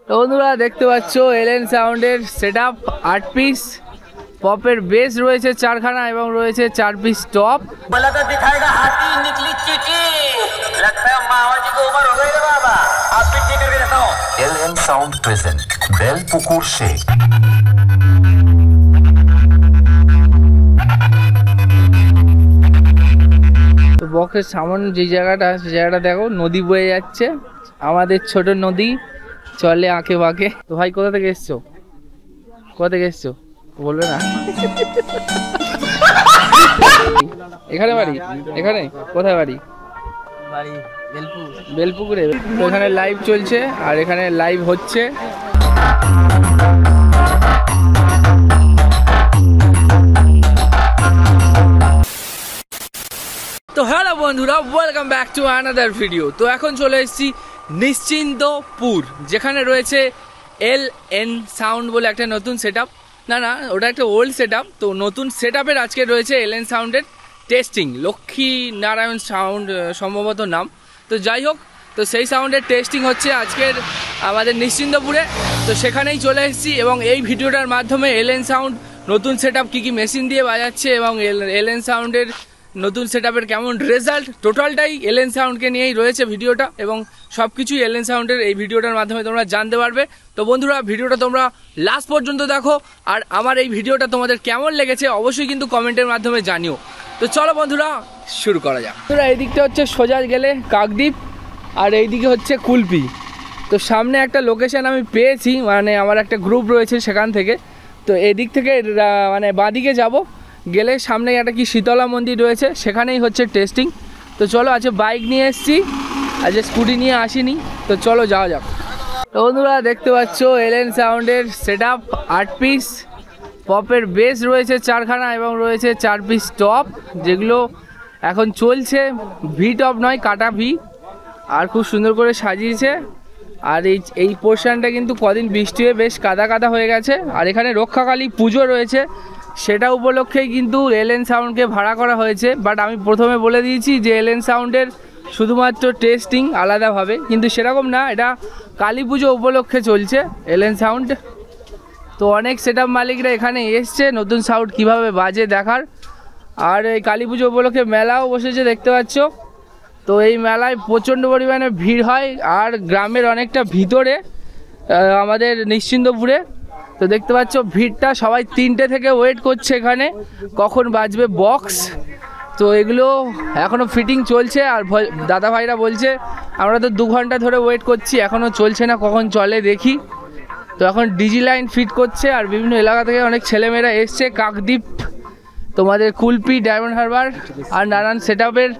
তো বন্ধুরা দেখতে পাচ্ছ এলএন সাউন্ডের সেটআপ 8 পিস পপের বেস রয়েছে 4খানা এবং রয়েছে 4 পিস টপ। बोला तो दिखाएगा हाथी निकली चीटी लगता है मामा जी को उम्र हो गई है बाबा आप भी ठीक करके देता हूं। LN sound present Belpukur Sheikh. তো বক্সের সামনে যে জায়গাটা সেই জায়গাটা দেখো নদী বয়ে যাচ্ছে, আমাদের ছোট নদী চলে আঁকে বাঁকে। তো ভাই কোথা থেকে এসছো, কোথা থেকে এসছো বলবে না? এখানে বাড়ি? এখানে কোথায় বাড়ি? বেলপুকুরে। তো এখানে লাইভ চলছে আর এখানে লাইভ হচ্ছে। তো হ্যালো বন্ধুরা, welcome back to another video. তো এখন চলে এসেছি নিশ্চিন্তপুর, যেখানে রয়েছে এলএন সাউন্ড বলে একটা নতুন সেটআপ। না ওটা একটা ওল্ড সেটআপ। তো নতুন সেটআপের আজকে রয়েছে এলএন সাউন্ডের টেস্টিং। লক্ষ্মী নারায়ণ সাউন্ড সম্ভবত নাম। তো যাই হোক, তো সেই সাউন্ডের টেস্টিং হচ্ছে আজকের আমাদের নিশ্চিন্তপুরে। তো সেখানেই চলে এসেছি এবং এই ভিডিওটার মাধ্যমে এলএন সাউন্ড নতুন সেটআপ কী মেশিন দিয়ে বাজাচ্ছে এবং এলএন সাউন্ডের নতুন সেটআপের কেমন রেজাল্ট, টোটালটাই এলএন সাউন্ডকে নিয়েই রয়েছে ভিডিওটা এবং সব কিছুই এলএন সাউন্ডের এই ভিডিওটার মাধ্যমে তোমরা জানতে পারবে। তো বন্ধুরা, ভিডিওটা তোমরা লাস্ট পর্যন্ত দেখো আর আমার এই ভিডিওটা তোমাদের কেমন লেগেছে অবশ্যই কিন্তু কমেন্টের মাধ্যমে জানিও। তো চলো বন্ধুরা, শুরু করা যাক। বন্ধুরা, এই দিকটা হচ্ছে সোজা গেলে কাকদ্বীপ আর এইদিকে হচ্ছে কুলপি। তো সামনে একটা লোকেশন আমি পেয়েছি, মানে আমার একটা গ্রুপ রয়েছে সেখান থেকে। তো এদিক থেকে মানে বাঁদিকে যাব, গেলে সামনে একটা কি শীতলা মন্দির রয়েছে, সেখানেই হচ্ছে টেস্টিং। তো চলো, আজকে বাইক নিয়ে এসেছি, আজকে স্কুটি নিয়ে আসিনি। তো চলো যাওয়া যাক। তো বন্ধুরা দেখতে পাচ্ছ এলএন সাউন্ডের সেটআপ 8 পিস পপের বেস রয়েছে 4খানা এবং রয়েছে 4 পিস টপ, যেগুলো এখন চলছে। ভি টপ নয়, কাটা ভি, আর খুব সুন্দর করে সাজিয়েছে। আর এই পোর্শনটা কিন্তু কদিন বৃষ্টি হয়ে বেশ কাদা কাদা হয়ে গেছে। আর এখানে রক্ষাকালী পুজো রয়েছে, সেটা উপলক্ষেই কিন্তু এলএন সাউন্ডকে ভাড়া করা হয়েছে। বাট আমি প্রথমে বলে দিয়েছি যে এলএন সাউন্ডের শুধুমাত্র টেস্টিং আলাদাভাবে, কিন্তু সেরকম না, এটা কালী পুজো উপলক্ষে চলছে এলএন সাউন্ড। তো অনেক সেটআপ মালিকরা এখানে এসছে নতুন সাউন্ড কিভাবে বাজে দেখার। আর এই কালী পুজো উপলক্ষে মেলাও বসেছে দেখতে পাচ্ছ। তো এই মেলায় প্রচণ্ড পরিমাণে ভিড় হয় আর গ্রামের অনেকটা ভিতরে আমাদের নিশ্চিন্তপুরে। তো দেখতে পাচ্ছ ভিড়টা, সবাই 3টে থেকে ওয়েট করছে এখানে কখন বাজবে বক্স। তো এগুলো এখনও ফিটিং চলছে আর দাদা ভাইরা বলছে আমরা তো 2 ঘন্টা ধরে ওয়েট করছি, এখনও চলছে না, কখন চলে দেখি। তো এখন ডিজি লাইন ফিট করছে আর বিভিন্ন এলাকা থেকে অনেক ছেলেমেয়েরা এসছে। কাকদ্বীপ, তোমাদের কুলপি, ডায়মন্ড হারবার আর নানান সেটআপের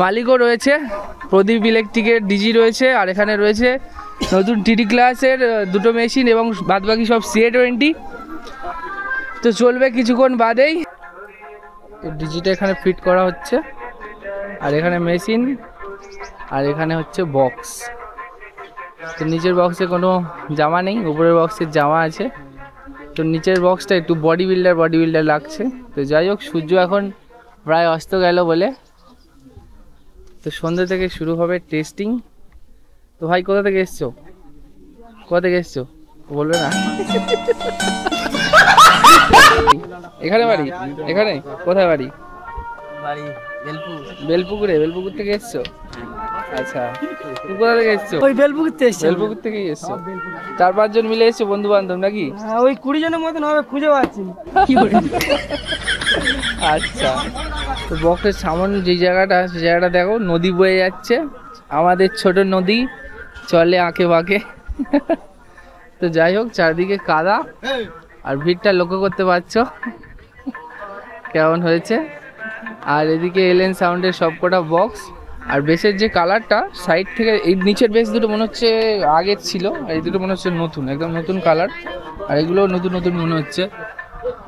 মালিকও রয়েছে। প্রদীপ ইলেকট্রিকের ডিজি রয়েছে আর এখানে রয়েছে নতুন টিডি ক্লাসের 2টো মেশিন এবং বাদবাকি সব CA20। তো চলবে কিছুক্ষণ বাদেই। তো ডিজিটা এখানে ফিট করা হচ্ছে আর এখানে মেশিন আর এখানে হচ্ছে বক্স। তো নিচের বক্সে কোনো জামা নেই, উপরের বক্সের জামা আছে। তো নিচের বক্সটা একটু বডি বিল্ডার লাগছে। তো যাই হোক, সূর্য এখন প্রায় অস্ত গেল বলে। তো সন্ধ্যে থেকে শুরু হবে টেস্টিং। তো ভাই কোথা থেকে এসছো, কোথা থেকে এসছো বলবে না? এখানে বাড়ি? এখানে কোথায় বাড়ি? বেলপুকুরে। বেলপুকুর থেকে এসছো? আচ্ছা, তুমি কোথা থেকে এসছো? ওই বেলপুকুর থেকে এসছো? বেলপুকুর থেকেই এসছো? 4-5 জন মিলে এসছো বন্ধু বান্ধব নাকি? ওই 20 জনের মতন হবে, খুঁজে পাচ্ছি। আচ্ছা, তো বক্সের সামনে যে জায়গাটা সেই জায়গাটা দেখো নদী বয়ে যাচ্ছে, আমাদের ছোট নদী চলে আঁকে বাঁকে। তো যাই হোক, চারদিকে কাদা আর ভিড়টা লক্ষ্য করতে পারছো কেমন হয়েছে। আর এদিকে এলএন সাউন্ডের সবকটা বক্স আর বেসের যে কালারটা সাইড থেকে, এই নিচের বেস দুটো মনে হচ্ছে আগের ছিল, এই দুটো মনে হচ্ছে নতুন, একদম নতুন কালার। আর এগুলো নতুন নতুন মনে হচ্ছে,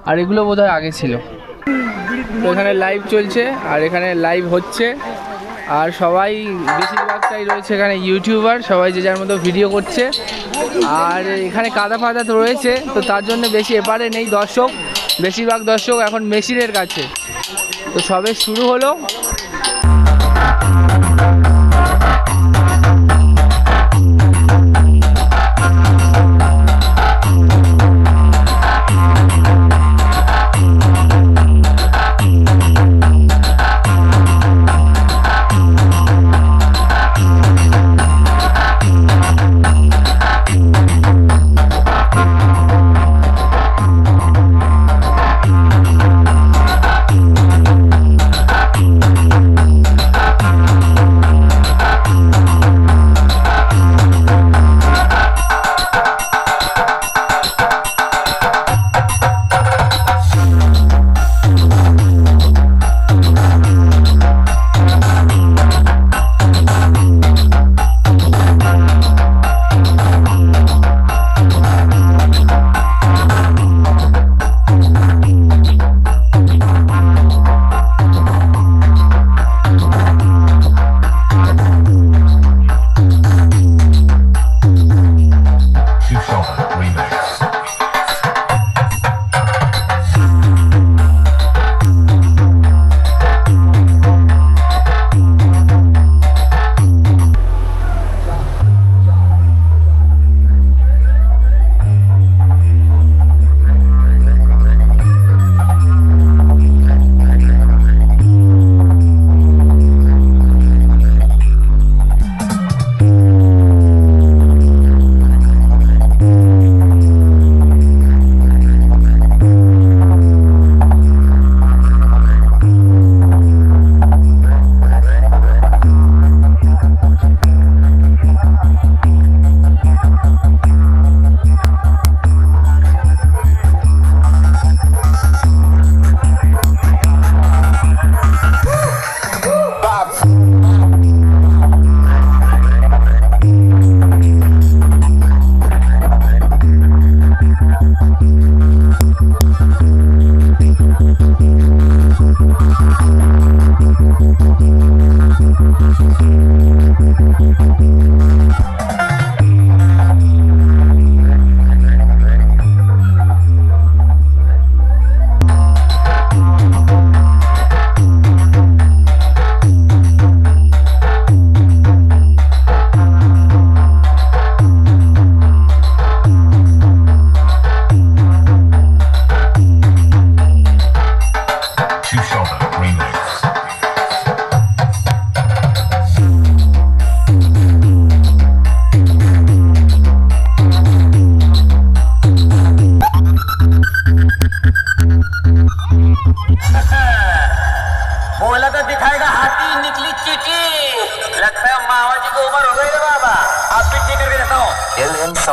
আর এগুলো বোধহয় আগে ছিল। তো এখানে লাইভ চলছে আর এখানে লাইভ হচ্ছে আর সবাই বেশিরভাগটাই রয়েছে এখানে ইউটিউবার, সবাই যে যার মতো ভিডিও করছে। আর এখানে কাদা ফাদা তো রয়েছে, তো তার জন্য বেশি এপারে নেই দর্শক, বেশিরভাগ দর্শক এখন মেশিনের কাছে। তো সবে শুরু হলো।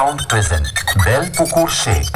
Sound present Belpukur Sheikh.